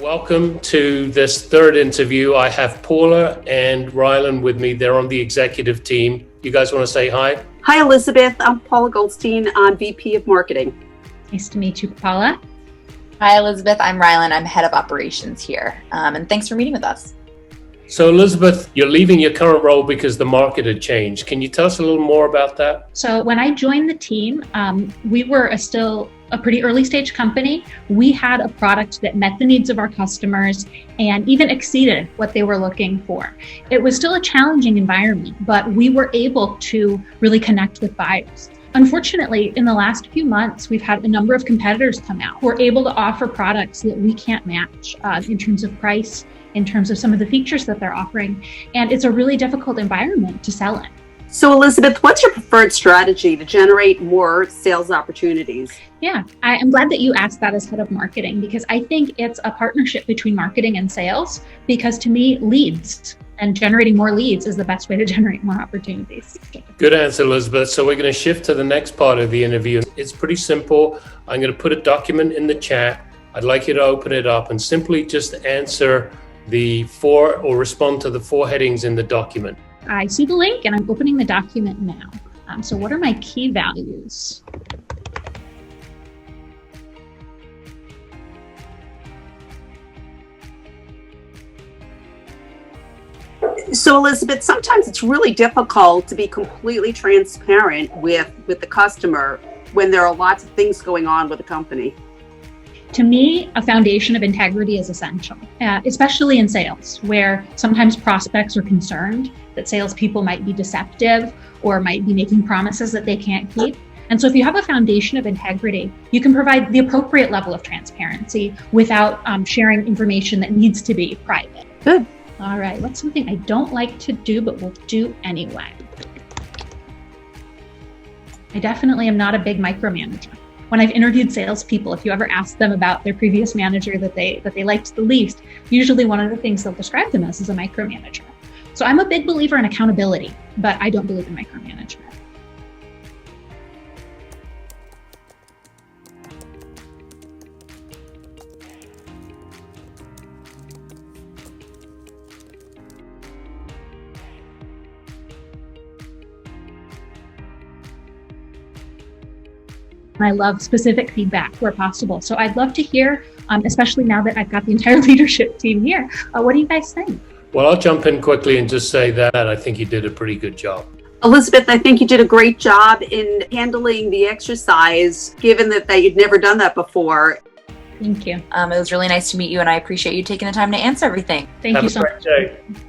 Welcome to this third interview. I have Paula and Rylan with me. They're on the executive team. You guys want to say hi? Hi, Elizabeth. I'm Paula Goldstein. I'm VP of Marketing. Nice to meet you, Paula. Hi, Elizabeth. I'm Rylan. I'm head of operations here. And thanks for meeting with us. So Elizabeth, you're leaving your current role because the market had changed. Can you tell us a little more about that? So when I joined the team, we were still a pretty early stage company. We had a product that met the needs of our customers and even exceeded what they were looking for. It was still a challenging environment, but we were able to really connect with buyers. Unfortunately, in the last few months, we've had a number of competitors come out who are able to offer products that we can't match in terms of price, in terms of some of the features that they're offering. And it's a really difficult environment to sell in. So Elizabeth, what's your preferred strategy to generate more sales opportunities? Yeah, I'm glad that you asked that as head of marketing, because I think it's a partnership between marketing and sales, because to me, leads and generating more leads is the best way to generate more opportunities. Good answer, Elizabeth. So we're going to shift to the next part of the interview. It's pretty simple. I'm going to put a document in the chat. I'd like you to open it up and simply just answer respond to the four headings in the document. I see the link and I'm opening the document now. So what are my key values? So Elizabeth, sometimes it's really difficult to be completely transparent with the customer when there are lots of things going on with the company. To me, a foundation of integrity is essential, especially in sales, where sometimes prospects are concerned that salespeople might be deceptive or might be making promises that they can't keep. And so if you have a foundation of integrity, you can provide the appropriate level of transparency without sharing information that needs to be private. Good. All right, what's something I don't like to do but will do anyway? I definitely am not a big micromanager. When I've interviewed salespeople, if you ever ask them about their previous manager that they liked the least, usually one of the things they'll describe them as is a micromanager. So I'm a big believer in accountability, but I don't believe in micromanagement. I love specific feedback where possible. So I'd love to hear, especially now that I've got the entire leadership team here, what do you guys think? Well, I'll jump in quickly and just say that I think you did a pretty good job. Elizabeth, I think you did a great job in handling the exercise, given that you'd never done that before. Thank you. It was really nice to meet you, and I appreciate you taking the time to answer everything. Thank you so much. Have a great day.